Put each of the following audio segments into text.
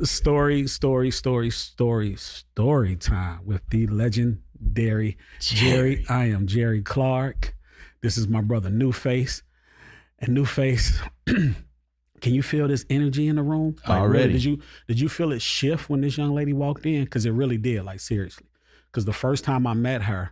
Story time with the legendary Jerry. I am Jerry Clark. This is my brother New Face. And New Face, can you feel this energy in the room? Like, already. Really, did you feel it shift when this young lady walked in? Because it really did, like seriously. Because the first time I met her,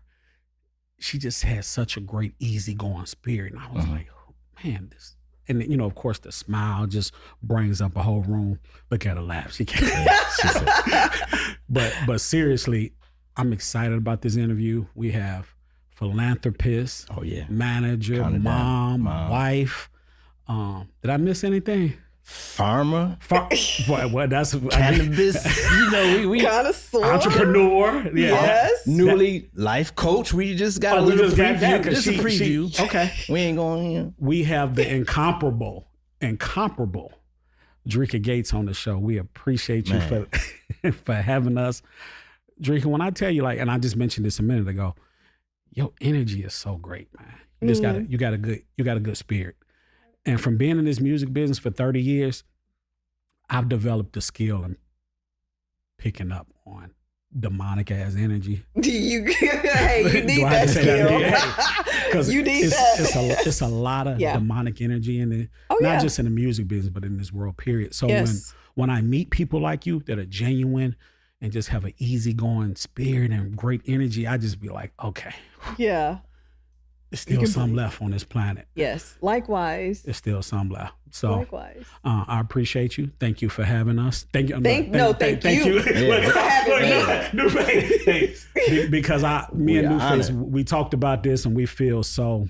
she just had such a great easygoing spirit. And I was like, oh, man, this. And, you know, of course, the smile just brings up a whole room. Look at her laugh. She can't. But seriously, I'm excited about this interview. We have philanthropist, manager, mom, wife. Did I miss anything? Farmer. Well, that's cannabis. You know, we entrepreneur. Yeah. Yes. Newly life coach. We just got a little preview. Just a preview. Okay. We ain't going in. We have the incomparable Dreka Gates on the show. We appreciate you for having us. Dreka, when I tell you, like, and I just mentioned this a minute ago, your energy is so great, man. You just got a good spirit. And from being in this music business for 30 years, I've developed the skill in picking up on demonic ass energy. You need that skill. Because it's a lot of demonic energy in it. Not just in the music business, but in this world, period. So when I meet people like you that are genuine and just have an easygoing spirit and great energy, I just be like, okay. Yeah. There's still some left on this planet. Yes, likewise. There's still some left. So likewise. I appreciate you. Thank you for having us. Thank you. Thank you. For having me. Because me and New Face, we talked about this and we feel so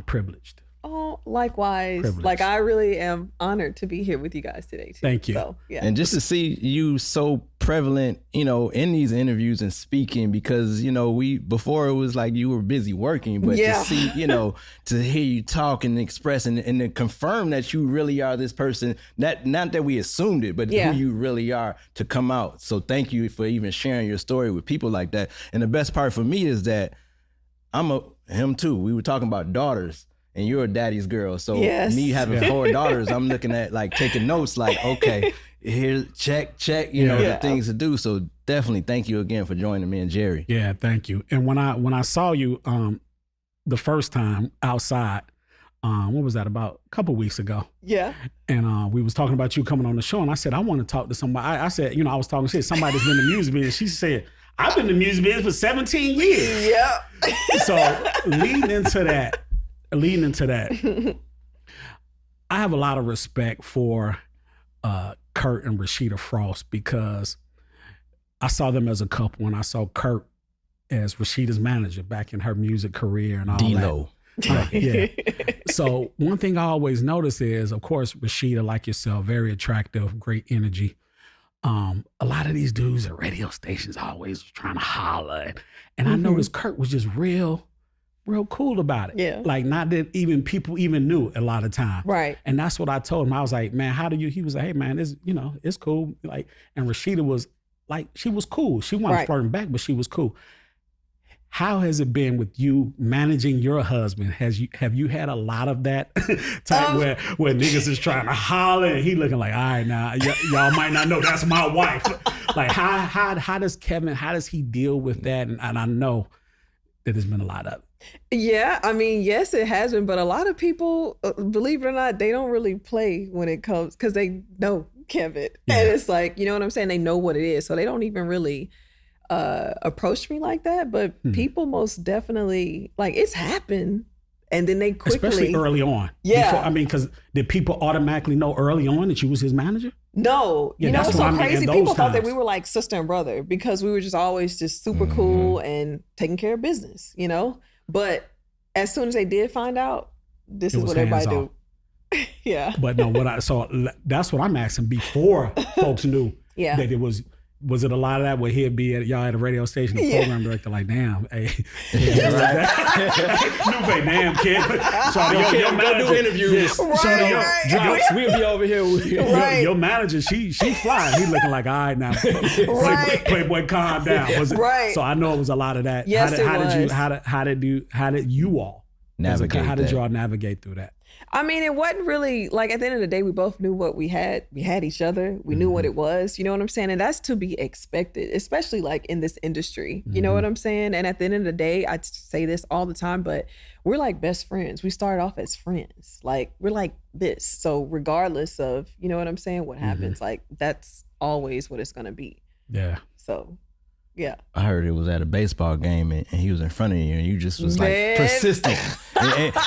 privileged. Oh, likewise. Privileged. Like, I really am honored to be here with you guys today too. Thank you. So, yeah. And just to see you so prevalent, you know, in these interviews and speaking, because, you know, before it was like you were busy working, but to see, you know, to hear you talk and express and to confirm that you really are this person, not that we assumed it, but who you really are, to come out. So thank you for even sharing your story with people like that. And the best part for me is that him too. We were talking about daughters. And you're a daddy's girl. So me having 4 daughters, I'm looking at, like, taking notes, like, okay, here, check, you know, the things to do. So definitely thank you again for joining me and Jerry. Yeah, thank you. And when I saw you the first time outside, what was that, about a couple weeks ago? Yeah. And we was talking about you coming on the show, and I said, I want to talk to somebody. I said, you know, I was talking shit, somebody that's been in the music business. She said, I've been in the music business for 17 years. Yeah. So leading into that, I have a lot of respect for Kurt and Rashida Frost, because I saw them as a couple, and I saw Kurt as Rashida's manager back in her music career and all D-Lo. that. So one thing I always notice is, of course, Rashida, like yourself, very attractive, great energy. A lot of these dudes at radio stations always trying to holler. And I noticed Kurt was just real cool about it. Yeah. Like, not that even people even knew a lot of time. Right. And that's what I told him. I was like, man, he was like, hey man, this, you know, it's cool. Like, and Rashida was like, she was cool. She wasn't flirting back, but she was cool. How has it been with you managing your husband? Have you had a lot of that type where niggas is trying to holler and he looking like, all right, now y'all might not know that's my wife. Like, how does Kevin, how does he deal with that? And I know that there's been a lot of it. Yeah, I mean, yes, it has been, but a lot of people, believe it or not, they don't really play when it comes, because they know Kevin. Yeah. And it's like, you know what I'm saying? They know what it is. So they don't even really approach me like that. But people most definitely, like, it's happened. And then they quickly. Especially early on. Yeah. Because did people automatically know early on that you was his manager? No. Yeah, you know what's so crazy? People thought that times. we were like sister and brother, because we were just always just super cool and taking care of business, you know? But as soon as they did find out, this is what everybody do. Yeah. But no, so that's what I'm asking, before folks knew that it was it a lot of that where he'd be at y'all at a radio station, the program director, like, damn, hey, damn kid. Go do interviews. We'll be over here. Your manager, she flying. He looking like, all right now, Playboy, calm down. So I know it was a lot of that. Yes, how did you all navigate how did you all navigate through that? I mean, it wasn't really like at the end of the day, we both knew what we had. We had each other. We knew what it was. You know what I'm saying? And that's to be expected, especially like in this industry. You know what I'm saying? And at the end of the day, I say this all the time, but we're like best friends. We started off as friends. Like we're like this. So regardless of, you know what I'm saying, what happens, like that's always what it's going to be. Yeah. So, yeah. I heard it was at a baseball game and he was in front of you and you just was like persistent.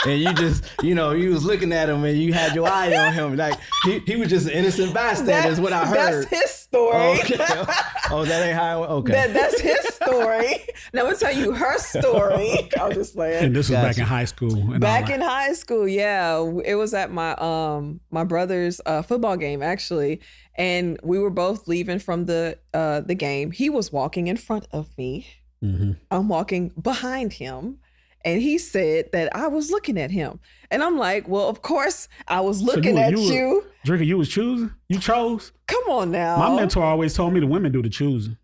and you just, you know, you was looking at him and you had your eye on him. Like he was just an innocent bystander is what I heard. That's his story. Okay. Oh, that ain't how, okay. That's his story. Now I'm going to tell you her story. I was just playing. And this was back in high school. Back in high school, yeah. It was at my brother's football game, actually. And we were both leaving from the game. He was walking in front of me. I'm walking behind him. And he said that I was looking at him. And I'm like, well, of course I was looking at you. Dreka, you was choosing? You chose? Come on now. My mentor always told me the women do the choosing.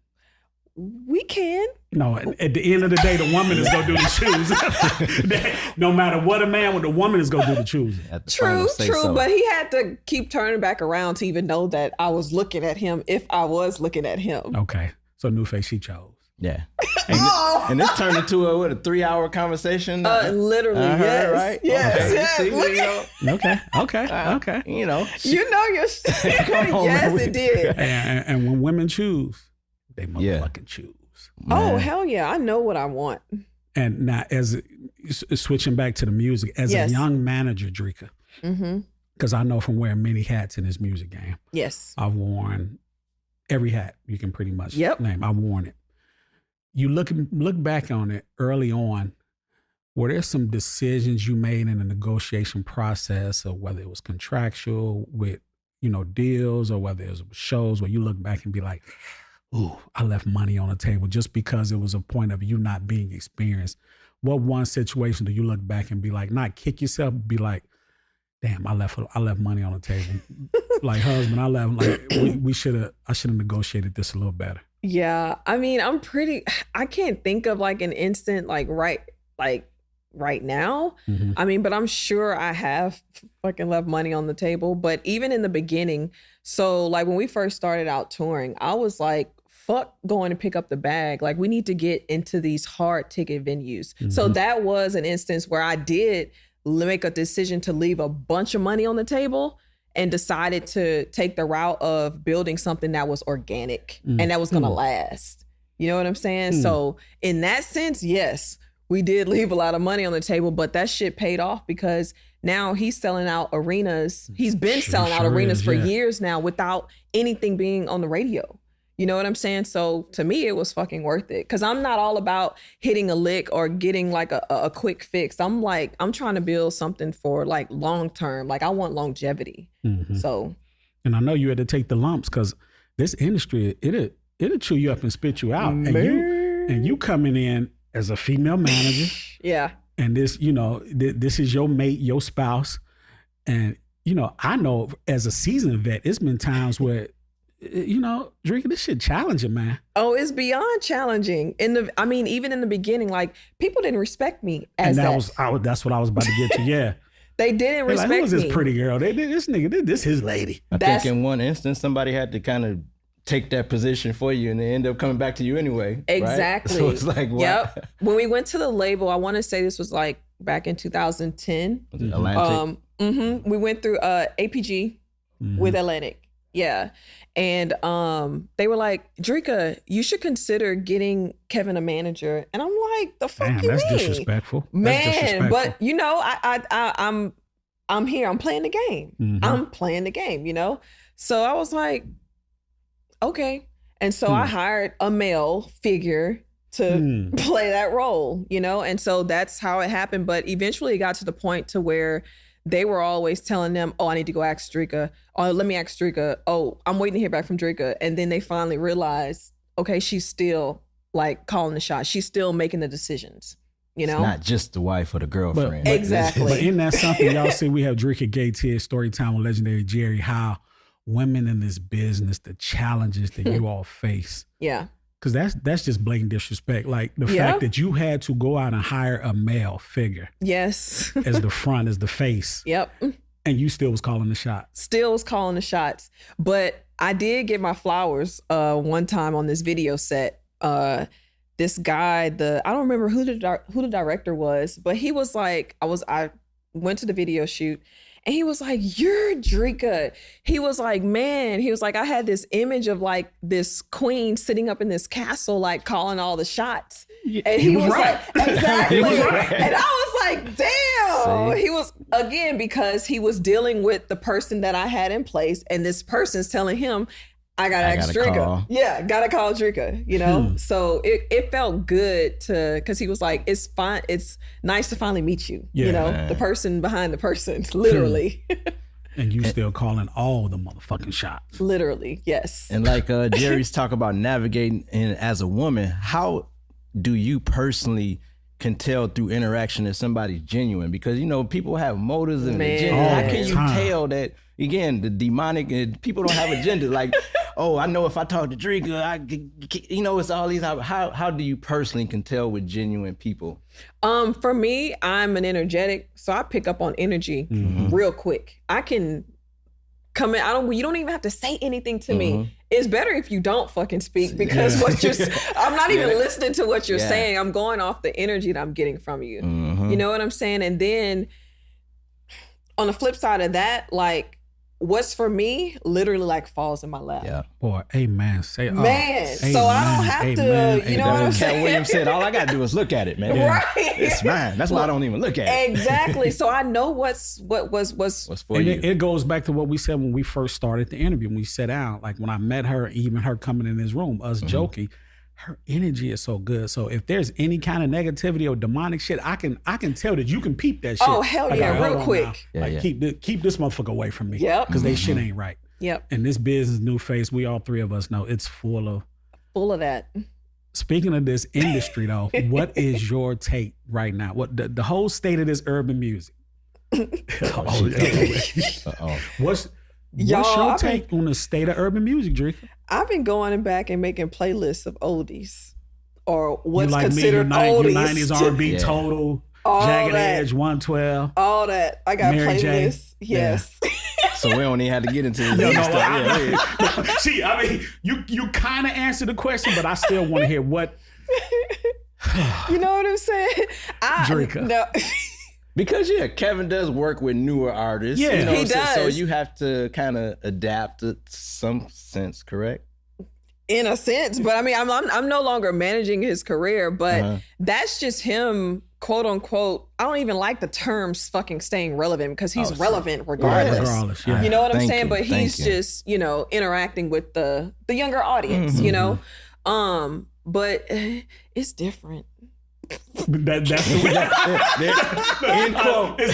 We can. No, at the end of the day, the woman is going to do the choosing. No matter what a man with, the woman is going to do the choosing. True. But he had to keep turning back around to even know that I was looking at him if I was looking at him. Okay. So New Face, she chose. Yeah. And this turned into a 3-hour conversation? Literally, yes. Right? Yes. Okay. See, you know. Okay. You know. You know your shit. Yes, it did. And when women choose, they motherfucking choose. Man. Oh, hell yeah. I know what I want. And now, switching back to the music, as a young manager, Dreka, because I know from wearing many hats in this music game. Yes. I've worn every hat you can pretty much name. I've worn it. You look back on it early on, were there some decisions you made in the negotiation process, or whether it was contractual with, deals, or whether it was shows, where you look back and be like, ooh, I left money on the table just because it was a point of you not being experienced? What one situation do you look back and be like, not kick yourself, be like, damn, I left money on the table. Like, husband, I should have negotiated this a little better. Yeah. I mean, I can't think of like an instant, right now. I mean, but I'm sure I have fucking left money on the table. But even in the beginning, so like when we first started out touring, I was like, fuck going to pick up the bag. Like, we need to get into these hard ticket venues. So that was an instance where I did make a decision to leave a bunch of money on the table and decided to take the route of building something that was organic and that was going to last. You know what I'm saying? So in that sense, yes, we did leave a lot of money on the table, but that shit paid off because now he's selling out arenas. He's been selling out arenas for years now without anything being on the radio. You know what I'm saying? So to me, it was fucking worth it. Cause I'm not all about hitting a lick or getting like a quick fix. I'm trying to build something for like long term. Like, I want longevity. So. And I know you had to take the lumps because this industry, it'll chew you up and spit you out. And you coming in as a female manager. Yeah. And this, this is your mate, your spouse. And, I know as a seasoned vet, it's been times where, Dreka, this shit challenging, man. Oh, it's beyond challenging. Even in the beginning, like, people didn't respect me as that. That's what I was about to get to. Yeah. They didn't respect me. Who is this pretty girl? This nigga, this his lady. I think in one instance, somebody had to kind of take that position for you and they end up coming back to you anyway. Exactly. Right? So it's like, what? Yep. When we went to the label, I want to say this was like back in 2010. Was it Atlantic? We went through APG with Atlantic. Yeah. And they were like, Dreka, you should consider getting Kevin a manager. And I'm like, the fuck you that's mean? Disrespectful. Man, but I'm here. I'm playing the game. I'm playing the game, So I was like, okay. And so I hired a male figure to play that role, And so that's how it happened. But eventually it got to the point to where they were always telling them, oh, I need to go ask Dreka. Oh, let me ask Dreka. Oh, I'm waiting to hear back from Dreka. And then they finally realized, okay, she's still like calling the shots. She's still making the decisions, It's not just the wife or the girlfriend. Exactly. But isn't that something y'all see? We have Dreka Gates here, Storytime with legendary Jerry, how women in this business, the challenges that you all face. Yeah. Because that's just blatant disrespect. Like the fact that you had to go out and hire a male figure. Yes. As the front, as the face. Yep. And you still was calling the shots. Still was calling the shots. But I did get my flowers one time on this video set. This guy, I don't remember who the director was, but he was like, I went to the video shoot. And he was like, you're Dreka. He was like, man, I had this image of like this queen sitting up in this castle, like calling all the shots. And he was right. Like, exactly. He was right. And I was like, damn. See? He was, again, because he was dealing with the person that I had in place. And this person's telling him, I gotta ask Dreka. Yeah, gotta call Dreka, you know? So it felt good because he was like, it's fine. It's nice to finally meet you, you know? Man. The person behind the person, literally. And you still calling all the motherfucking shots. Literally, yes. And like Jerry's talk about navigating and as a woman, how do you personally can tell through interaction if somebody's genuine? Because, you know, people have motives and agenda. How can you tell that, again, the demonic, and people don't have agenda? Like, oh, I know if I talk to Dreka, you know, it's all these, how do you personally can tell with genuine people? For me, I'm an energetic, so I pick up on energy real quick. I can come in, you don't even have to say anything to me. It's better if you don't fucking speak, because I'm not even listening to what you're saying. I'm going off the energy that I'm getting from you. You know what I'm saying? And then on the flip side of that, like, what's for me literally like falls in my lap. Yeah. Boy, amen. Say man. Amen. So I don't have to, you know what I'm saying? Cat Williams said, all I got to do is look at it, man. Right. It's mine. That's why I don't even look at it. Exactly. So I know what's for you. It goes back to what we said when we first started the interview, when we sat down, like when I met her, even her coming in this room, us joking, her energy is so good. So if there's any kind of negativity or demonic shit, I can tell that you can peep that shit. Oh, hell like, yeah, real quick. Keep this motherfucker away from me. Yep. Because they shit ain't right. Yep. And this business, New Face, we all three of us know it's full of that. Speaking of this industry though, what is your take right now? What the whole state of this urban music? What's your take on the state of urban music, Dreka? I've been going back and making playlists of oldies, or what's like considered oldies. 90s R&B, Total, Jagged Edge, 112. All that. I got Mary playlists. J. Yes. So we don't even have to get into this. See, I mean, you kind of answered the question, but I still want to hear what. You know what I'm saying? Dreka. No. Because Kevin does work with newer artists. Yeah, you know, he does. So you have to kind of adapt to some sense, correct? In a sense, but I mean, I'm no longer managing his career, but that's just him, quote unquote. I don't even like the terms fucking staying relevant, because he's relevant regardless. Yeah. You know what I'm saying? But he's just, you know, interacting with the younger audience, you know? But it's different. That's the way.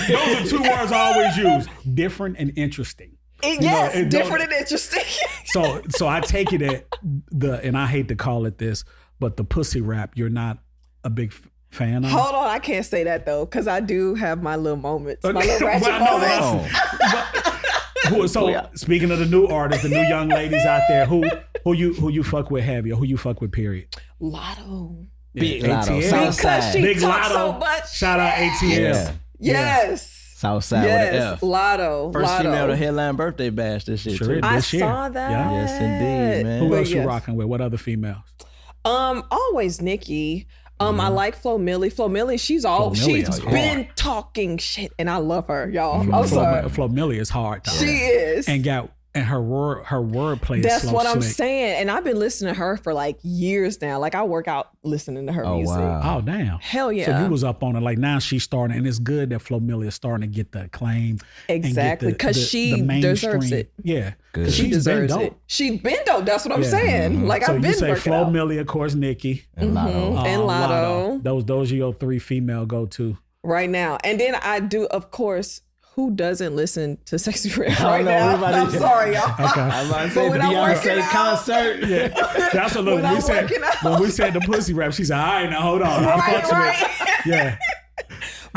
Those are two words I always use: different and interesting. Different and interesting. So I take it that and I hate to call it this, but the pussy rap, you're not a big fan of. Hold on, I can't say that though, because I do have my little moments, my little ratchet moments. So speaking of the new artists, the new young ladies out there, who you fuck with heavy, or who you fuck with, period? Lotto. Big Lotto. Because she Big talks Lotto. so much. Shout out ATL. Yes. Southside with an F. Lotto. First female to headline birthday bash this shit. Sure, I saw that. Yeah. Yes, indeed, man. Who else you rocking with? What other females? Always Nikki. I like Flo Milli. Flo Milli, she's been talking shit, and I love her, y'all. I'm sorry. Flo Milli is hard. Though. She is. And her wordplay is That's slow, what I'm slick. saying. And I've been listening to her for like years now. Like I work out listening to her music. Wow. Oh, damn. Hell yeah. So you was up on it. Like now she's starting, and it's good that Flo Milli is starting to get the acclaim. Exactly. Because she deserves it. Yeah. Good. She deserves it. She's been dope. That's what I'm saying. Like so I've been you say working Flo out. Milli, of course, Nikki. And Lotto. And Lotto. Those are your three female go-to. Right now. And then I do, of course, who doesn't listen to Sexy Red I right know, now? everybody- I'm sorry, y'all. Okay. I'm about to say when I'm working Beyonce out- concert. Yeah. That's a look. When we said the pussy rap, she said, all right, now hold on. Right. Yeah.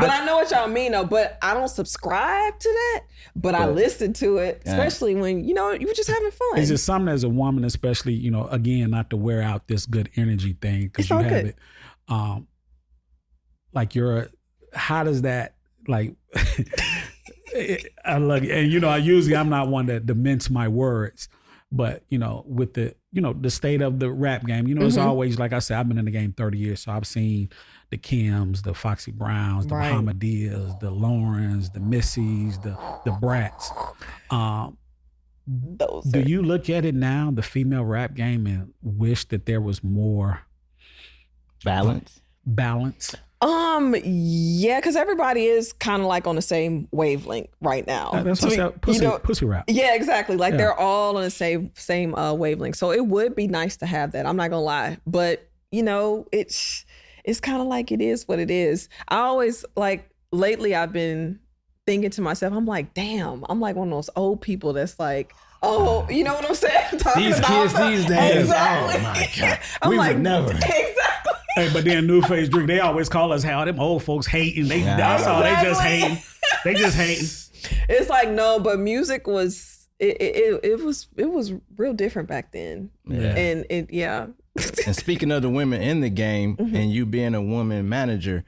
But I know what y'all mean though, but I don't subscribe to that, but I listen to it, especially when, you know, you were just having fun. It's just something as a woman, especially, you know, again, not to wear out this good energy thing, because you have it. Like how does that, like, I love it. And, you know, I'm not one to mince my words, but, you know, with the, you know, the state of the rap game, you know, it's always, like I said, I've been in the game 30 years. So I've seen the Kims, the Foxy Browns, the Muhammadias, the Laurens, the Missies, the Brats. Do you look at it now, the female rap game, and wish that there was more balance? Yeah, because everybody is kind of like on the same wavelength right now. That's what I said, pussy rap. Yeah, exactly. Like they're all on the same wavelength. So it would be nice to have that. I'm not gonna lie, but you know, it's kind of like it is what it is. I always like lately I've been thinking to myself, I'm like, damn, I'm like one of those old people that's like, oh, you know what I'm saying? These kids these days, exactly. Oh my God, we would never. Exactly. Hey, but then New Face Drink, they always call us how them old folks hating. That's all. They just hating. They just hating. It's like, no, but music was it was real different back then. Yeah. And And speaking of the women in the game and you being a woman manager,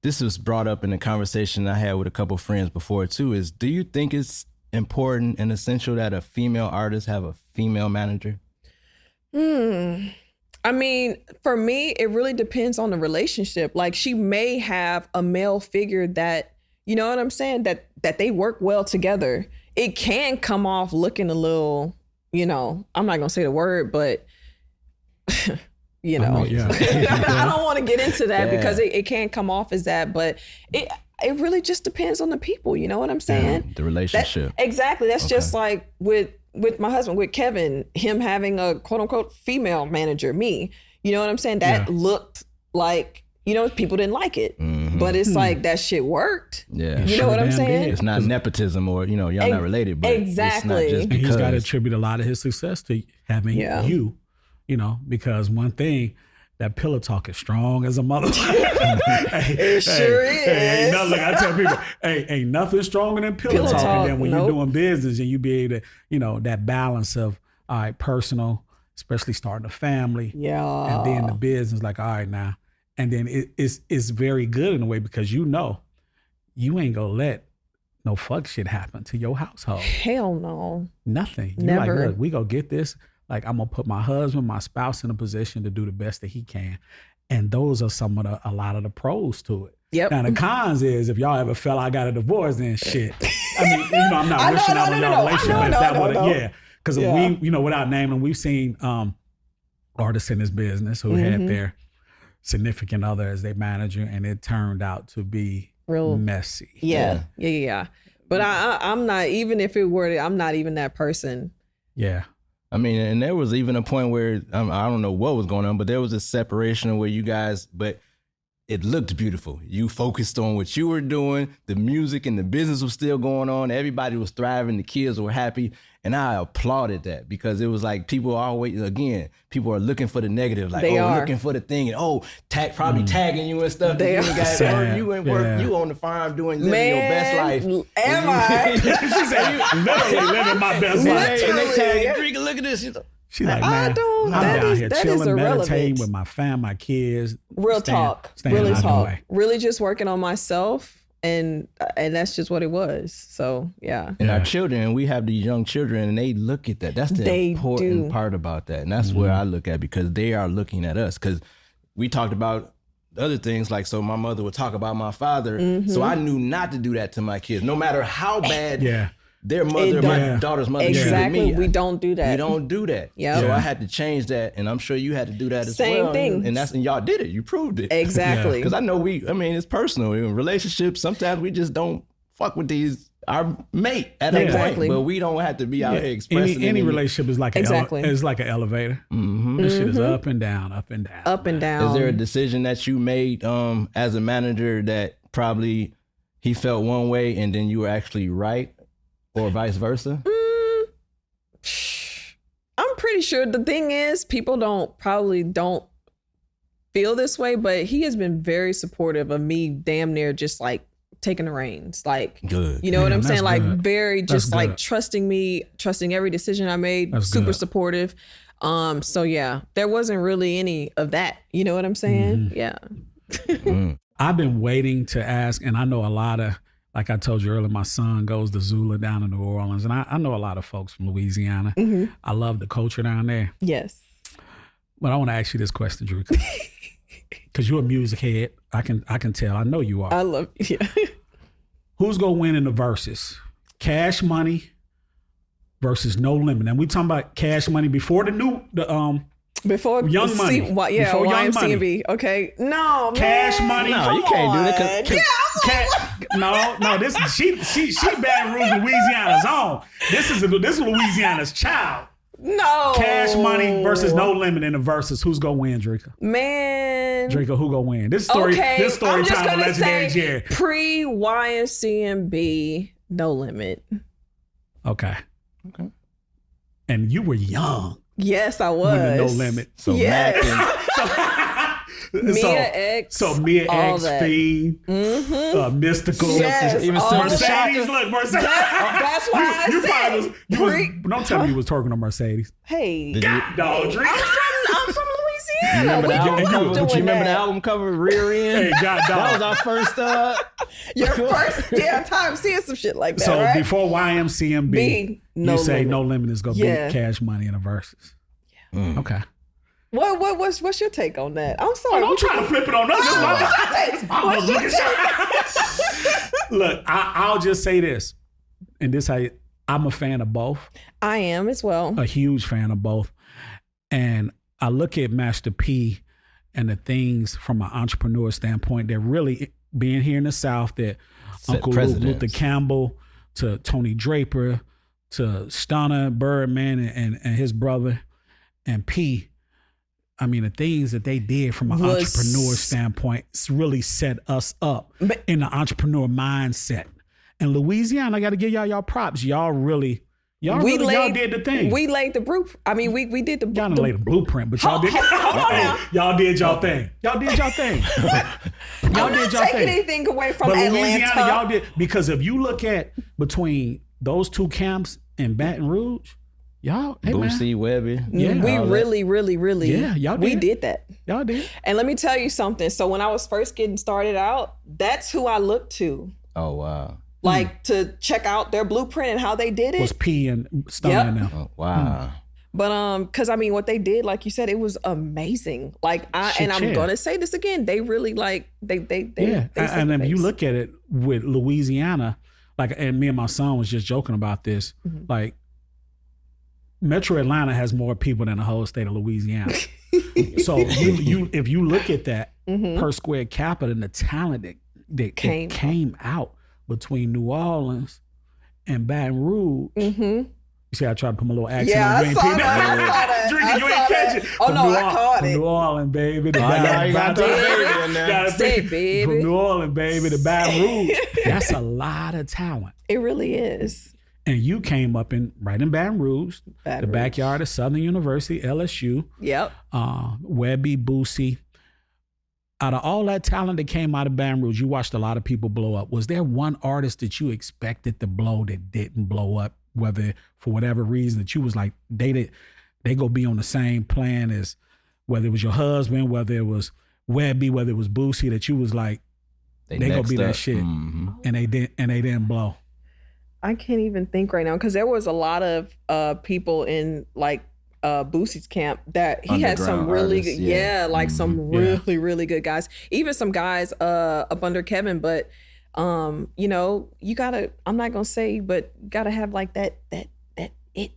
this was brought up in a conversation I had with a couple friends before too, is do you think it's important and essential that a female artist have a female manager? I mean, for me, it really depends on the relationship. Like she may have a male figure that, you know what I'm saying, that they work well together. It can come off looking a little, you know, I'm not going to say the word, but you know, I don't want to get into that because it can't come off as that, but it really just depends on the people. You know what I'm saying? The relationship. Exactly. That's just like with my husband, with Kevin, him having a quote unquote female manager, me, you know what I'm saying? That looked like, you know, people didn't like it, but it's like that shit worked. Yeah. You know what I'm saying? It's not nepotism or, you know, y'all not related, but exactly. It's not just because. And he's got to attribute a lot of his success to having you know, because one thing, that pillow talk is strong as a mother. It sure is. Ain't nothing, like I tell people, ain't nothing stronger than pillow talk. And then when you're doing business and you be able to, you know, that balance of, all right, personal, especially starting a family. Yeah. And then the business, like, all right, now. And then it's very good in a way because you know, you ain't gonna let no fuck shit happen to your household. Hell no. Nothing. You're Never. like, look, we gonna get this. Like, I'm gonna put my husband, my spouse in a position to do the best that he can. And those are a lot of the pros to it. Yep. Now the cons is if y'all ever felt I got a divorce, then shit. I mean, you know, I'm not wishing out on your relationship, but that would have, because we, you know, without naming them, we've seen artists in this business who had their significant other as their manager, and it turned out to be real messy. Yeah. But I'm not, even if it were, I'm not even that person. Yeah. I mean, and there was even a point where, I don't know what was going on, but there was a separation where you guys, but it looked beautiful. You focused on what you were doing. The music and the business was still going on. Everybody was thriving. The kids were happy. And I applauded that because it was like people are looking for the negative. Like, looking for the thing. And probably tagging you and stuff. They you ain't work. You on the farm living your best life. Am I? She said, you literally living my best life. And they tag Dreka, look at this. She like, man, I'm down here chilling, meditating with my fam, my kids. Really talk. Really just working on myself. And that's just what it was. So, yeah. And our children, we have these young children, and they look at that. That's the important part about that. And that's where I look at, because they are looking at us. Because we talked about other things, like, so my mother would talk about my father. So I knew not to do that to my kids, no matter how bad their mother, my daughter's mother treated me. We don't do that. We don't do that. So I had to change that, and I'm sure you had to do that as well. Same thing. And y'all did it. You proved it. Exactly. Because I know it's personal. In relationships, sometimes we just don't fuck with our mate at a point, but we don't have to be out here expressing. Any relationship is like it's like an elevator. This shit is up and down, up and down. Up and down. Is there a decision that you made as a manager that probably he felt one way and then you were actually right? Or vice versa? I'm pretty sure the thing is people don't feel this way, but he has been very supportive of me damn near just like taking the reins. Like, good. You know what I'm saying? Like very just that's like good. trusting me, trusting every decision I made, That's super good. supportive. So yeah, there wasn't really any of that. You know what I'm saying? Mm-hmm. Yeah. I've been waiting to ask, and I know a lot of, like I told you earlier, my son goes to Zula down in New Orleans, and I know a lot of folks from Louisiana. Mm-hmm. I love the culture down there. Yes. But I want to ask you this question, Dreka, because you're a music head. I can tell. I know you are. I love yeah. Who's gonna win in the verses? Cash Money versus No Limit. And we talking about Cash Money before Before Young Money. before Young Money. YMCMB. Okay. No, Cash man. Money. No, you can't do that. 'Cause No. This she Baton Rouge, Louisiana's own. This is Louisiana's child. No. Cash Money versus No Limit in the verses. Who's gonna win, Dreka? Man. Dreka, who gonna win? This story. Okay. This story I'm just time with gonna Legendary say Jerry. pre YMCMB, No Limit. Okay. And you were young Yes, I when the No was. Limit. So Yes. Mac Mia X. So Mia all X, that. Fiend, Mystical, Yes, even all Silver that. Mercedes. Look, Mercedes. That's why I you said probably was. Don't tell me you was twerking on Mercedes. Hey, Did you- Dog, Dreka. I'm from Louisiana. remember We the album grew up cover? doing But you remember the that. album cover, Rear End? Hey, God, That was dog. our first. Your first time seeing some shit like that, So right? before YMCMB, B, No you say Limit. No Limit is gonna Yeah. beat Cash Money in the verses. Mm. Okay. What's your take on that? I'm sorry. Don't try to flip it on us. What's your take? Look, I'll just say this, and this I'm a fan of both. I am as well. A huge fan of both. And I look at Master P and the things from an entrepreneur standpoint that really being here in the South, that Set Uncle precedents. Luther Campbell to Tony Draper to Stunner Birdman and his brother and P. I mean, the things that they did from an entrepreneur standpoint really set us up in the entrepreneur mindset. And Louisiana, I got to give y'all props. Y'all did the thing. We laid the blueprint. I mean, we did the. Y'all didn't lay the blueprint, but y'all did. Y'all did y'all thing. Y'all did y'all thing. I'm not taking anything away from But Atlanta. Louisiana, y'all did, because if you look at between those two camps in Baton Rouge, y'all, hey man, Boosie, Webby. Yeah. We all really, Yeah, y'all we did. did that. y'all did. And let me tell you something. So when I was first getting started out, that's who I looked to, Oh, wow. like to check out their blueprint and how they did it. Was P and Stone Yep. and them. Oh, wow. But because I mean, what they did, like you said, it was amazing. Like I'm gonna say this again. They really like they Yeah, they set and the if you pace. look at it with Louisiana, like, and me and my son was just joking about this, like, Metro Atlanta has more people than the whole state of Louisiana. So you if you look at that per square capita and the talent that came out between New Orleans and Baton Rouge. You see, I tried to put my little accent Yeah, on. I saw that. Drinking, you ain't catch it. Oh no, I caught From it. New Orleans, baby. To you got Baton the Rouge. baby in there. Gotta Stay, think, baby. From New Orleans, baby, to Baton Rouge. That's a lot of talent. It really is. And you came up right in Baton Rouge, Baton the Rouge. backyard of Southern University, LSU, Yep. Webby, Boosie. Out of all that talent that came out of Baton Rouge, you watched a lot of people blow up. Was there one artist that you expected to blow that didn't blow up? Whether for whatever reason that you was like, they go be on the same plan as, whether it was your husband, whether it was Webby, whether it was Boosie, that you was like, they gonna next be that up. shit, Mhm. and they didn't blow. I can't even think right now because there was a lot of people in like Boosie's camp that he had some Underground really artists, good, yeah. like some really good guys. Even some guys up under Kevin, but you know, you gotta. I'm not gonna say, but you gotta have like that it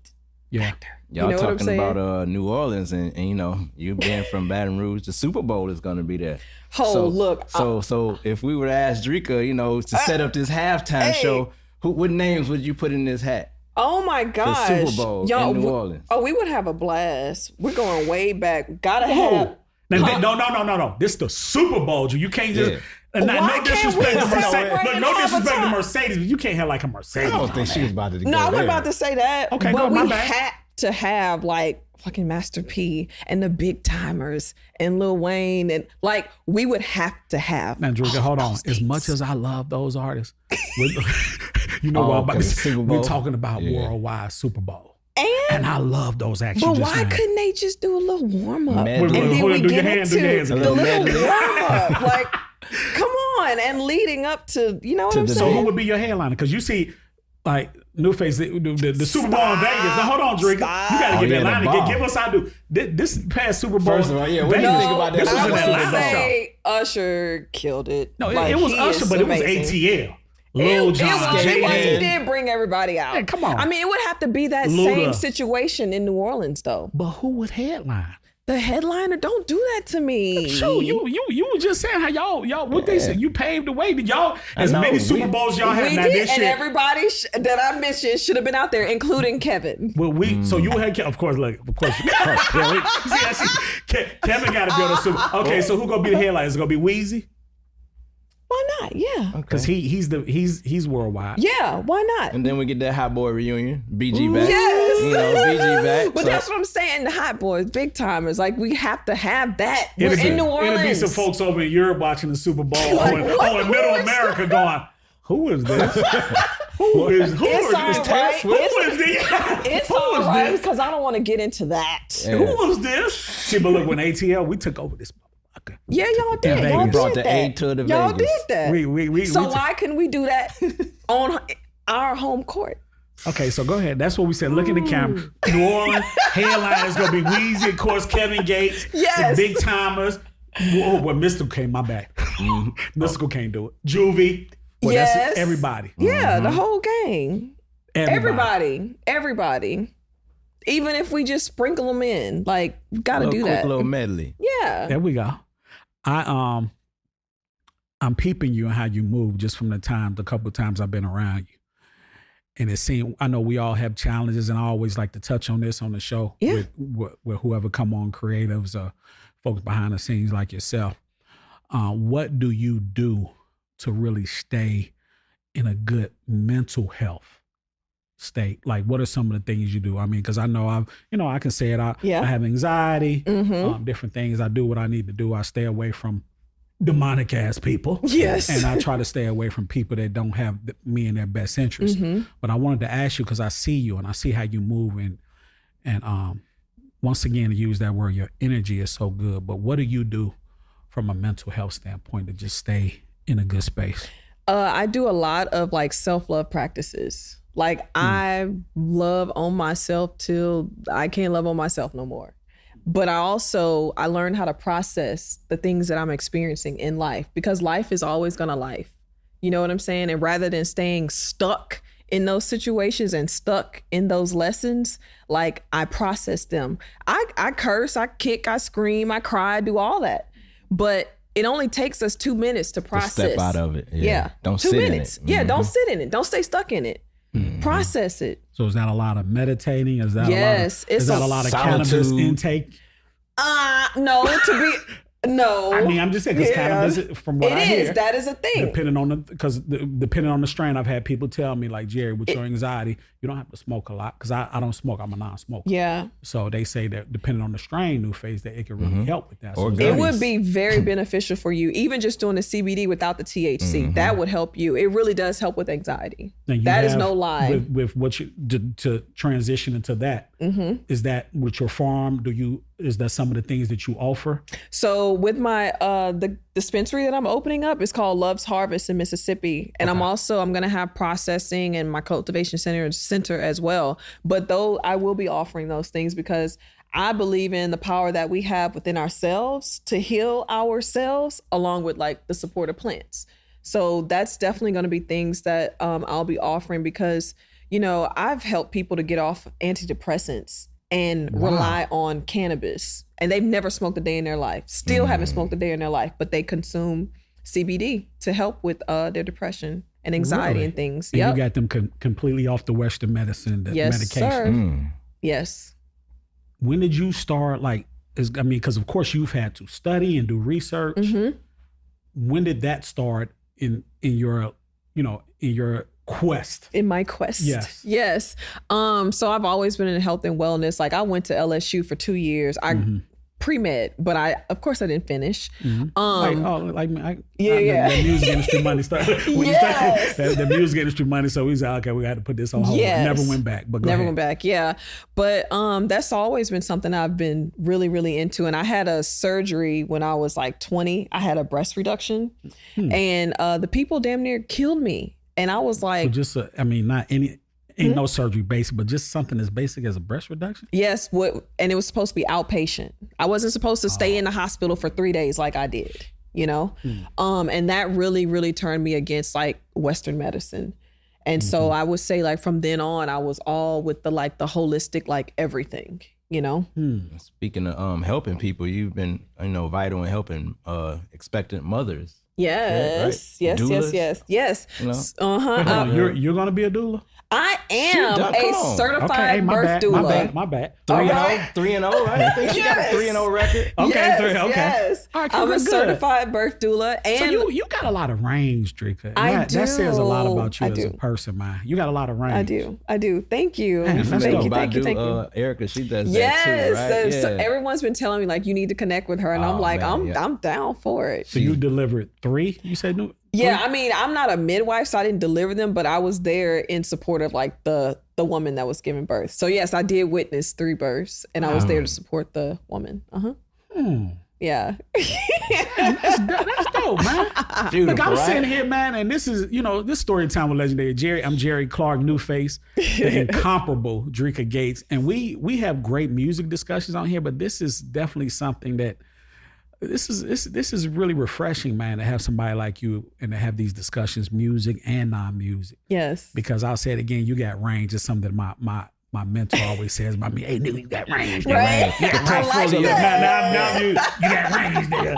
factor. Y'all You know what I'm talking saying? about New Orleans and you know, you being from Baton Rouge, the Super Bowl is gonna be there. Oh, look. So if we were to ask Dreka, you know, to set up this halftime show, what names would you put in this hat? Oh my gosh. Super Bowl in New Orleans. Oh, we would have a blast. We're going way back. Gotta have. No. This the Super Bowl. You can't just. Yeah. And Why no can't we disrespect to Mercedes. celebrate Look, and no have a disrespect to time? Mercedes, but you can't have like a Mercedes. I don't think she was about to go No, I was there. about to say that. Okay, but go, my we bad. had to have like fucking Master P and the Big Timers and Lil Wayne, and like we would have to have. Now, Dreka, hold on. As much as I love those artists, you know what I'm about to say? We're talking about worldwide Super Bowl. And I love those action. But why couldn't they just do a little warm up? And then we get into the little warm up. Like, come on. And leading up to, you know what I'm saying? So who would be your headliner? Because you see, like, New Face, the Super Bowl in Vegas. Now, hold on, Dreka. You got to get Atlanta. Give us our due. This past Super Bowl. First of all, what do you think about that? This was I in would Atlanta. say Usher killed it. No, like, it was Usher, but amazing. it was ATL. Lil Jon, He Jaden. did bring everybody out. Hey, come on. I mean, it would have to be that same situation in New Orleans, though. But who would headline? The headliner, don't do that to me. Sure, you were just saying how y'all what they said. You paved the way. Did y'all as many Super Bowls y'all had? We Now, did, this and shit, everybody that I mentioned should have been out there, including Kevin. well, so you had, of course, Kevin got to be on the Super. Okay, so who gonna be the headliner? Is it gonna be Weezy? Why not? Yeah. Because he's worldwide. Yeah, why not? And then we get that Hot Boy reunion, BG back. Yes. You know, BG back. But that's what I'm saying. The Hot Boys, Big Timers, like we have to have that. It'll We're in New Orleans. It'll be some folks over in Europe watching the Super Bowl, in Middle America, going, "Who is this? Who is this? It's all right because I don't want to get into that. Yeah. Who was this? See, but look, when ATL, we took over this. Yeah, y'all did. Y'all brought did the that. A to the y'all Vegas. did that. So why couldn't we do that on our home court? Okay, so go ahead. That's what we said. Look at the camera. New Orleans headline is gonna be Weezy, of course. Kevin Gates, yes. The Big Timers. Whoa, well, Mystical came. My bad. Mystical can't do it. Juvie. Well, yes. That's everybody. Yeah, the whole gang. Everybody. Even if we just sprinkle them in, like, gotta do that. Quick little medley. Yeah. There we go. I'm peeping you and how you move just from the couple of times I've been around you. And it seems, I know we all have challenges, and I always like to touch on this on the show with whoever come on, creatives or folks behind the scenes like yourself. What do you do to really stay in a good mental health state? Like, what are some of the things you do? I mean, because I know I can say it. I have anxiety, different things. I do what I need to do. I stay away from demonic ass people. Yes. And I try to stay away from people that don't have me in their best interest. But I wanted to ask you, because I see you and I see how you move, and once again, to use that word, your energy is so good. But what do you do from a mental health standpoint to just stay in a good space? I do a lot of like self-love practices. Like I love on myself till I can't love on myself no more. But I learned how to process the things that I'm experiencing in life, because life is always gonna life. You know what I'm saying? And rather than staying stuck in those situations and stuck in those lessons, like I process them. I curse, I kick, I scream, I cry, I do all that. But it only takes us 2 minutes to process. To step out of it. Yeah. Don't 2 sit minutes. in it. Yeah, don't sit in it. Don't stay stuck in it. Process it. So is that a lot of meditating? Is that a lot of cannabis intake? No, no. I mean, I'm just saying, because cannabis, from what I hear, that is a thing. Depending on the strain, I've had people tell me, like, Jerry, with your anxiety, you don't have to smoke a lot, because I don't smoke. I'm a non-smoker. Yeah. So they say that depending on the strain, New Face, that it can really help with that. So it would be very beneficial for you, even just doing the CBD without the THC. That would help you. It really does help with anxiety. That is no lie. With what you to transition into that, is that with your farm? Is that some of the things that you offer? So with my the dispensary that I'm opening up, it's called Love's Harvest in Mississippi, and I'm going to have processing and my cultivation center as well. But though I will be offering those things, because I believe in the power that we have within ourselves to heal ourselves, along with like the support of plants. So that's definitely going to be things that I'll be offering, because I've helped people to get off antidepressants and rely on cannabis, and they've never smoked a day in their life, still haven't smoked a day in their life, but they consume CBD to help with their depression and anxiety and things. And you got them completely off the Western medicine, the medication. Yes. When did you start, because of course you've had to study and do research. When did that start in your quest. In my quest. Yes. Yes. So I've always been in health and wellness. Like I went to LSU for 2 years. I pre-med, but of course I didn't finish. The music industry money started. The music industry money. So we said, okay, we got to put this on hold. Yes. Never went back. But never went back. Yeah. But that's always been something I've been really, really into. And I had a surgery when I was like 20. I had a breast reduction, and the people damn near killed me. And I was like, not any. Ain't no surgery basic, but just something as basic as a breast reduction? Yes, and it was supposed to be outpatient. I wasn't supposed to stay in the hospital for 3 days like I did, you know? And that really, really turned me against like Western medicine. And so I would say like from then on, I was all with the holistic, like everything, you know? Speaking of helping people, you've been, vital in helping expectant mothers. Yes, right? yes, Doulas? yes. Hold on, you're going to be a doula? I am a certified birth doula. My bad. 3-0, right? I think she got a 3-0 record. Okay, Yes. All right, I'm a certified birth doula. And so you got a lot of range, Dreka. I do. That says a lot about you as a person, man. You got a lot of range. I do. Thank you. Man, Thank you. Erica, she does yes. that too, right? So everyone's been telling me like you need to connect with her, and I'm like, I'm down for it. So you delivered 3? You said no. Yeah, I mean, I'm not a midwife, so I didn't deliver them, but I was there in support of like the woman that was giving birth. So yes, I did witness 3 births, and I was there to support the woman. Yeah. That's dope, man. Beautiful, Look, I'm right? sitting here, man, and this is, this story time with legendary Jerry. I'm Jerry Clark, new face, the incomparable Dreka Gates, and we have great music discussions on here, but this is definitely something that. This is really refreshing, man, to have somebody like you and to have these discussions, music and non-music. Yes. Because I'll say it again, you got range. It's something that my mentor always says about me. Hey, nigga, you got range. Right. I like that. Now you got range, nigga.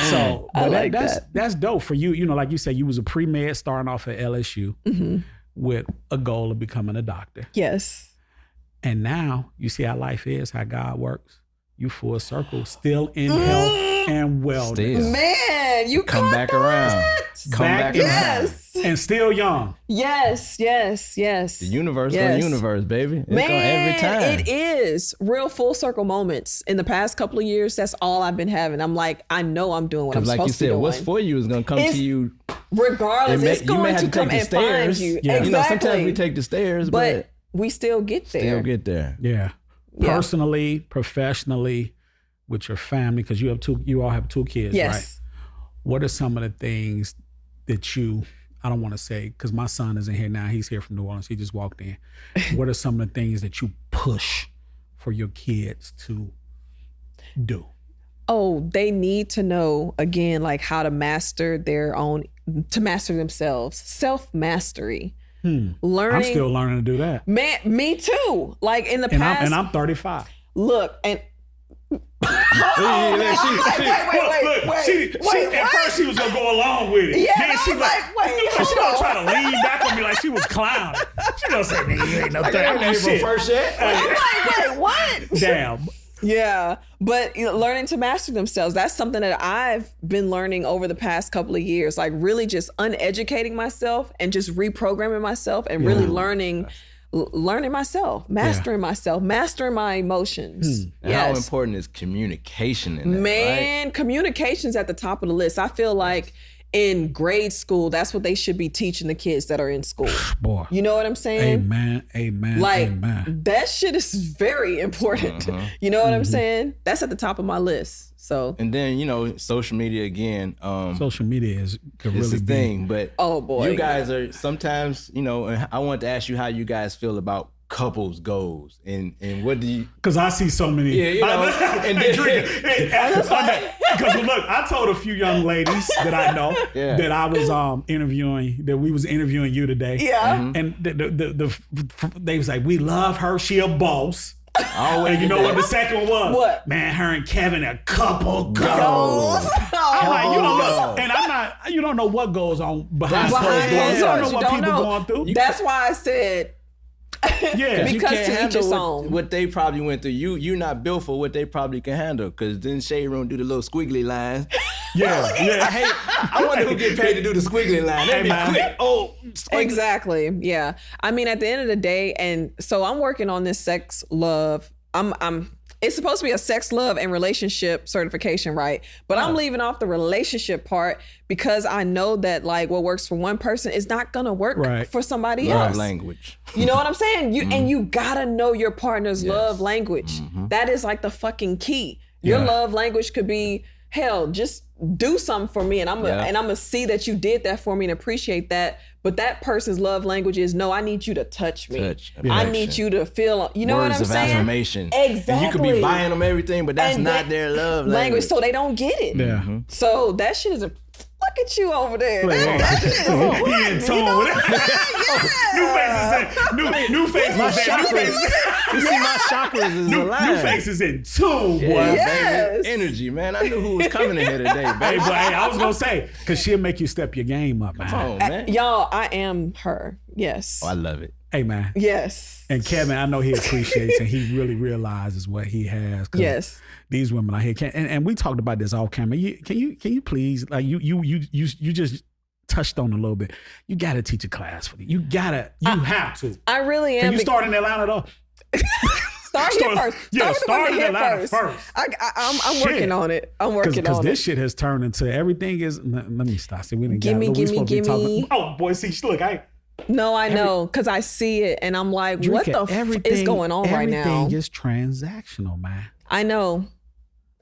So, but that's dope for you. Like you said, you was a pre-med starting off at LSU with a goal of becoming a doctor. Yes. And now you see how life is, how God works. You full circle, still in health and wellness. Still. Man, you come back around. Come back around. And still young. Yes. The universe on universe, baby. It's going every time. It is real full circle moments. In the past couple of years, that's all I've been having. I'm like, I know I'm doing what I'm supposed to be doing. Like you said, what's for you is going to come to you. Regardless, it's going to come and find you. Yeah. Exactly. Sometimes we take the stairs, but we still get there. Yeah. Personally, professionally, with your family, because you all have 2 kids, right? What are some of the things that I don't want to say, because my son isn't here now, he's here from New Orleans, he just walked in. What are some of the things that you push for your kids to do? Oh, they need to know, again, like how to master to master themselves. Self-mastery. Learning. I'm still learning to do that. Man, me too. Like in the past. And I'm 35. Look, and Wait. At first she was gonna go along with it. Yeah, then she was like, wait. she gonna try to lean back on me like she was clowning. She gonna say, "Nigga, you ain't no thing." First yet. I'm like, wait, what? Damn. Yeah, but learning to master themselves, that's something that I've been learning over the past couple of years, like really just uneducating myself and just reprogramming myself and really learning myself, mastering myself, mastering my emotions. And how important is communication in that, Man, right? Communication's at the top of the list. I feel like in grade school, that's what they should be teaching the kids that are in school. Boy. You know what I'm saying? Amen. Like, amen. That shit is very important. You know what I'm saying? That's at the top of my list. So. And then, social media again. Social media could really be a thing, but oh boy, you guys are sometimes, and I want to ask you how you guys feel about couples goals and what do you? Because I see so many. And then because look, I told a few young ladies that I know that I was interviewing, that we was interviewing you today. Yeah. And they was like, we love her. She a boss. And you know what the second one was? What? Man, her and Kevin a couple goals. I'm like, you don't know, and I'm not. You don't know what goes on behind closed doors. You don't know what people going through. That's why I said. Yeah, because you can't to each his own. What they probably went through. You're not built for what they probably can handle. Because then Shade Room do the little squiggly lines. Yeah. I wonder who get paid to do the squiggly line. That'd be quick. Oh, squiggly. Exactly. Yeah. I mean, at the end of the day, and so I'm working on this sex love. It's supposed to be a sex, love, and relationship certification, right? But I'm leaving off the relationship part because I know that like what works for one person is not gonna work for somebody else. Love language. You know what I'm saying? And you gotta know your partner's love language. That is like the fucking key. Your love language could be, hell, just do something for me, and I'm gonna see that you did that for me and appreciate that. But that person's love language is, no, I need you to touch me. I need you to feel, you know what I'm saying? Words of affirmation. Exactly. And you could be buying them everything, but that's not their love language. So they don't get it. Yeah. So that shit is look at you over there. That shit is New face was there. You see my chakras is alive. New face is in tune, boy. Yes. Baby. Energy, man. I knew who was coming in here today, baby. Hey, boy, I was gonna say, cause she'll make you step your game up, man. Come on, man. Y'all, I am her. Yes. Oh, I love it. Hey, man. Yes. And Kevin, I know he appreciates and he really realizes what he has. Yes. These women out here and we talked about this off camera. Can you please, like you just touched on a little bit. You gotta teach a class for you. You have to. I really am. Can you start in Atlanta though? Start here first. Yeah, start in Atlanta first. I'm working on it. I'm working on it. Because this shit has turned into everything is. Let me stop. See, we didn't gimme. Oh boy, see, look, No, I know, because I see it and I'm like, what the f is going on right now? Everything is transactional, man. I know.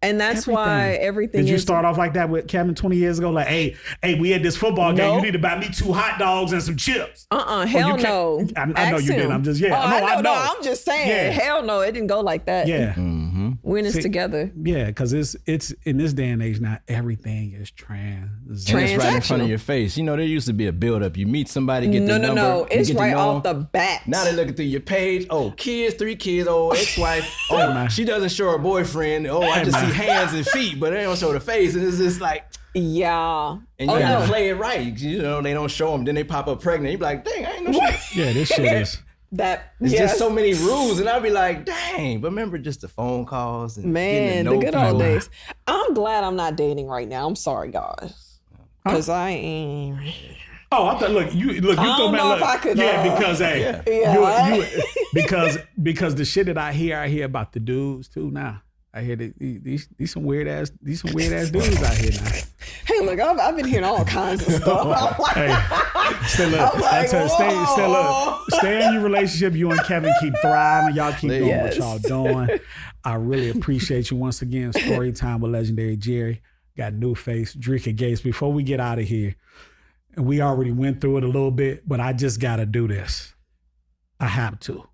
And that's why everything Did you start off like that with Kevin 20 years ago? Like, hey, we had this football game. You need to buy me 2 hot dogs and some chips. Hell no. I know you did. I'm just, I know. I'm just saying, hell no, it didn't go like that. Yeah. We're in this together. Yeah, because it's in this day and age now, everything is transactional. It's right in front of your face. You know, there used to be a build-up. You meet somebody, get the number. No. It's right off the bat. Now they're looking through your page. Oh, kids, 3 kids. Oh, ex-wife. Oh, she doesn't show her boyfriend. Oh, I just see hands and feet, but they don't show the face. And it's just like... Yeah. And you gotta play it right. You know, they don't show them. Then they pop up pregnant. You be like, dang, I ain't no shit. Yeah, this shit is... It's just so many rules, and I'll be like, dang. But remember just the phone calls and man, the good old days. I'm glad I'm not dating right now. I'm sorry, guys, because I ain't. Oh, I thought. Look, you don't know if I could. Yeah, because because the shit that I hear about the dudes too now. I hear these some weird ass dudes out here now. Hey, look, I've been hearing all kinds of stuff. Stay in your relationship. You and Kevin keep thriving. Y'all keep doing what y'all doing. I really appreciate you once again. Storytime with legendary Jerry. Got New Face, Dreka Gates. Before we get out of here, and we already went through it a little bit, but I just got to do this. I have to.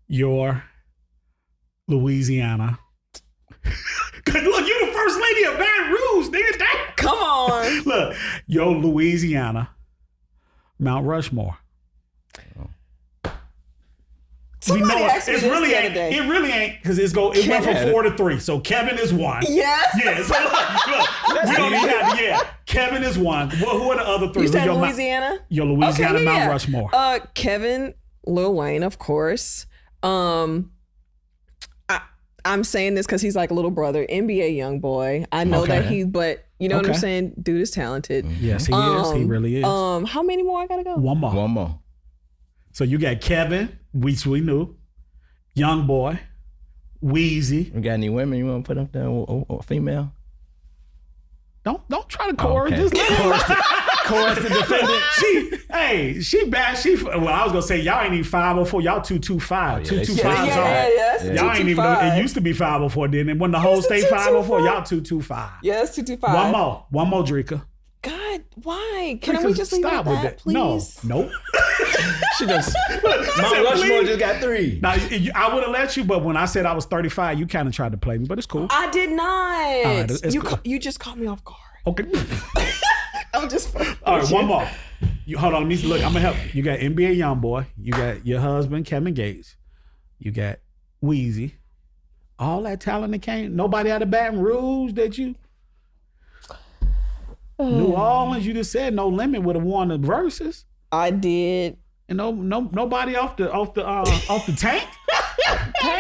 Your Louisiana. Look, you the first lady of Baton Rouge, nigga. Come on. Look, your Louisiana, Mount Rushmore. Somebody asked me this the other day. It really ain't, because it went from 4 to 3. So Kevin is 1. Yes. Yeah. So look, we don't even have to, Kevin is 1. Well, who are the other 3? You said Louisiana? Your Louisiana Mount Rushmore. Kevin, Lil Wayne, of course. I'm saying this because he's like a little brother, NBA young boy. I know that but you know what I'm saying? Dude is talented. Yes, he is. He really is. How many more I gotta go? One more. So you got Kevin, we knew, young boy, Wheezy. You got any women you want to put up there or female? Don't try to chorus. Just let her chorus the defendant. She bad. Well, I was gonna say y'all ain't even 504. Y'all 225. 225 is hard. Y'all ain't even know. It used to be 504. Then it when the whole state 504. Y'all 225. Yes, 225. One more, Dreka. God, why? Can we just leave it at that, please? No, nope. She just Mount Rushmore just got 3. Now I would have let you, but when I said I was 35, you kind of tried to play me, but it's cool. I did not. Right, cool. You just caught me off guard. Okay. I'm just. All right, one more. Hold on. Look, I'm gonna help you. You got NBA YoungBoy. You got your husband Kevin Gates. You got Wheezy. All that talent that came. Nobody out of Baton Rouge that you. New Orleans, you just said No Limit would have won the verses. I did. And nobody off the tank.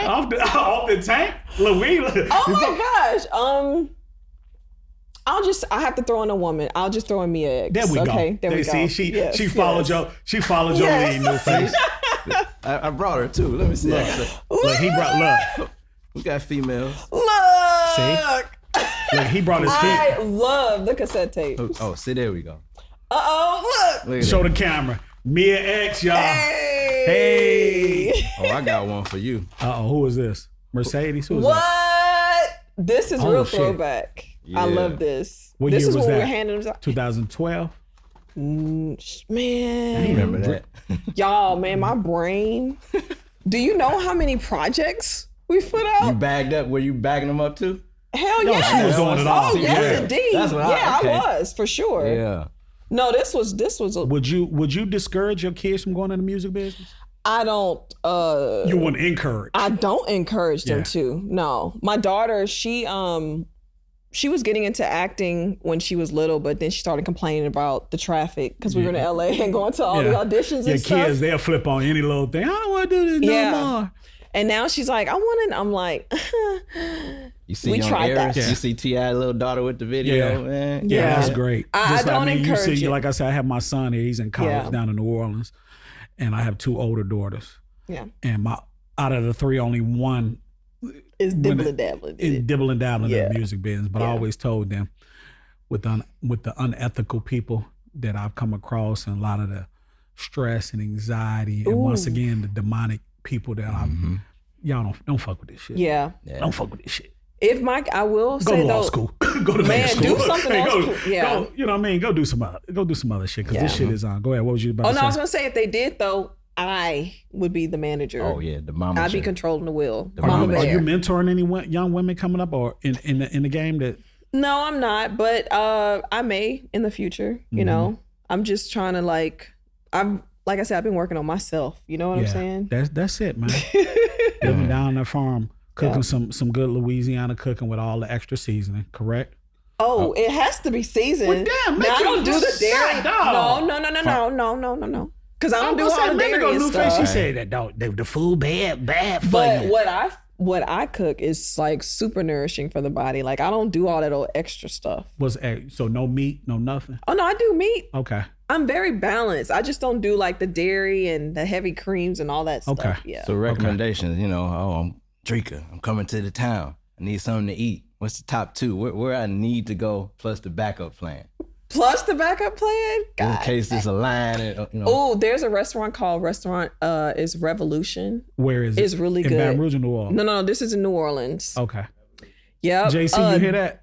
Off the tank? Louis. Oh my gosh. I have to throw in a woman. I'll just throw in Mia X. There we go. Okay, there we go. See, she followed your lead, Newface. I brought her too. Let me see. Look, he brought We got females. Look. See? Look, he brought his feet. I love the cassette tape. Oh, see, there we go. Look. Show the camera. Mia X, y'all. Hey. Oh, I got one for you. Who is this? Mercedes? Who is what? that? This is real throwback. Yeah. I love this. What this year is was when we that? were handing them. 2012? Man. I remember that. Y'all, man, my brain. Do you know how many projects we put out? You bagged up. Were you bagging them up too? Hell No, yeah. she was doing it all. Oh, yes, Yeah. indeed. That's what I okay. was, for sure. Yeah. No, this was a, Would you discourage your kids from going into the music business? I don't You wouldn't encourage. I don't encourage them Yeah. to. No. My daughter, she was getting into acting when she was little, but then she started complaining about the traffic because we were in LA and going to all the auditions and Your stuff. kids, they'll flip on any little thing. I don't want to do this no more. And now she's like, I want to, I'm like, You see We Young tried Eris, that. You see T.I. little daughter with the video, man. Yeah, that's great. I Just don't you encourage see, it. like I said, I have my son here. He's in college down in New Orleans, and I have 2 older daughters. yeah, And out of the 3, only one it's dibbling dabbling. is dibbling dabbling in the music business. But I always told them with the unethical people that I've come across, and a lot of the stress and anxiety, and once again the demonic people that y'all don't fuck with this shit. Yeah. Don't fuck with this shit. I will Go say to law though, school. Go to man, med school. do something else. Go, you know what I mean? Go do some other shit because this shit is on. Go ahead. What was you about Oh to no, say? I was gonna say if they did though, I would be the manager. Oh yeah, the mama. I'd be chick. controlling the wheel. The Mama mama Are bear. you mentoring any young women coming up or in the game that? No, I'm not, but I may in the future. You know, I'm just trying to like I said, I've been working on myself. You know what I'm saying? That's it, man. Living down the farm, cooking some good Louisiana cooking with all the extra seasoning, correct? Oh, it has to be seasoned. Well, damn, now, I make don't it do the dairy. side dog. No. Because I don't do all the dairy and stuff. She said that the food bad for But you. what I cook is like super nourishing for the body. Like I don't do all that old extra stuff. So no meat, no nothing. Oh no, I do meat. Okay. I'm very balanced. I just don't do like the dairy and the heavy creams and all that stuff. Okay. Yeah. So recommendations, I'm Dreka. I'm coming to the town. I need something to eat. What's the top 2? Where I need to go plus the backup plan Plus the backup plan. in case there's a line. And, Oh, there's a restaurant is Revolution. Where is it? It's really in good. Baton Rouge or New Orleans? No, this is in New Orleans. Okay. Yep. JC, you hear that?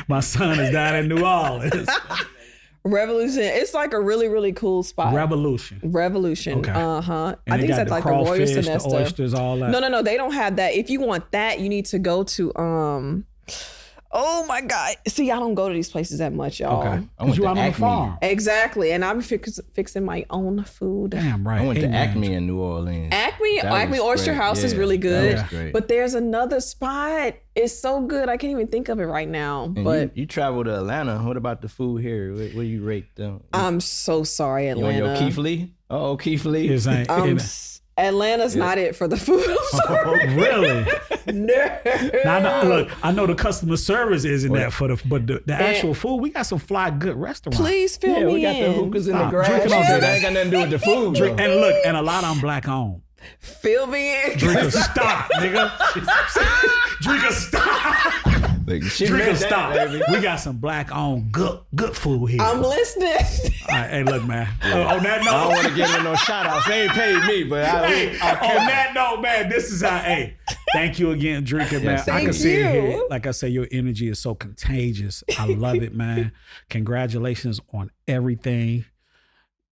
My son is down in New Orleans. Revolution. It's like a really, really cool spot. Revolution. Okay. And I think it's at like the Royal crawfish, Sonesta. the oysters, all that. No, they don't have that. If you want that, you need to go to oh my God. See, I don't go to these places that much, y'all. Okay. I went Because you to out on the Acme. farm. Exactly. And I'm fixing my own food. Damn right. I went to Amen. Acme in New Orleans. Acme That was Oyster great. House is Yeah, really good. that was great. But there's another spot. It's so good. I can't even think of it right now. And But you travel to Atlanta. What about the food here? Where you rate them? I'm so sorry, You on Atlanta. your Keith Lee? Oh, Keith Lee. It's ain't- Atlanta's not it for the food. I'm sorry. Really? No. Now, look, I know the customer service isn't that for but the actual food, we got some fly good restaurants. Please fill Yeah, me we got the in. hookahs in Stop. the garage. Drinking on That that. ain't got nothing to do with the food, bro. And look, and a lot of them black owned. Fill me in. Dreka, stop, nigga. Dreka, stop. Like, she Dreka, meant that, stop. baby. We got some black owned good food here. I'm listening. All right, hey, look, man. On that I don't note, want to give her no shout outs. They ain't paid me, but hey, on that note, man, this is how, hey, thank you again, Dreka, man. I Thank can see it you. here. Like I say, your energy is so contagious. I love it, man. Congratulations on everything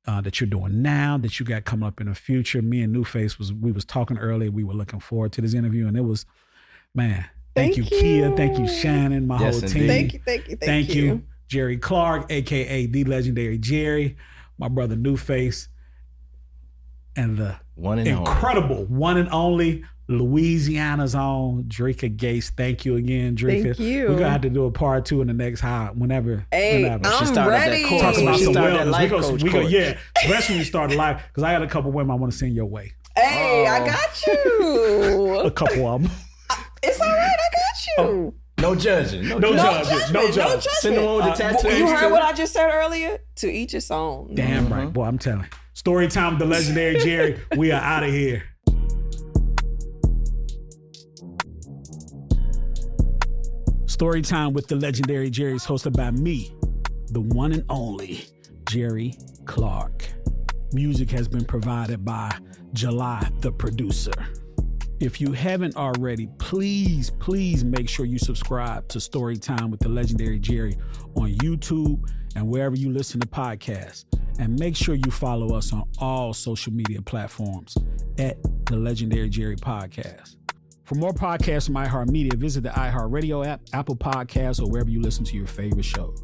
that you're doing now, that you got coming up in the future. Me and Newface we was talking earlier. We were looking forward to this interview, and it was, man. Thank you, Kia. Thank you, Shannon, my Yes, whole team. indeed. Thank you. Jerry Clark, aka the legendary Jerry, my brother Newface, and the One and incredible one and only Louisiana's own Dreka Gates. Thank you again, Dreka. Thank you. We're gonna have to do a part 2 in the next whenever. Hey, whenever. I'm started that ready. course. Talk about She some started that wellness. life coach course. Yeah, especially when you start live, because I got a couple women I want to send your way. Hey, I got you. A couple of them. It's all right. I got you. No judging. No judging. Send them over the tattoos. You heard what I just said earlier? To each his own. Damn right. Boy, I'm telling you. Story time with the legendary Jerry. We are out of here. Story time with the legendary Jerry is hosted by me, the one and only Jerry Clark. Music has been provided by July, the producer. If you haven't already, please make sure you subscribe to Storytime with the legendary Jerry on YouTube and wherever you listen to podcasts. And make sure you follow us on all social media platforms at the Legendary Jerry Podcast. For more podcasts from iHeartMedia, visit the iHeartRadio app, Apple Podcasts, or wherever you listen to your favorite shows.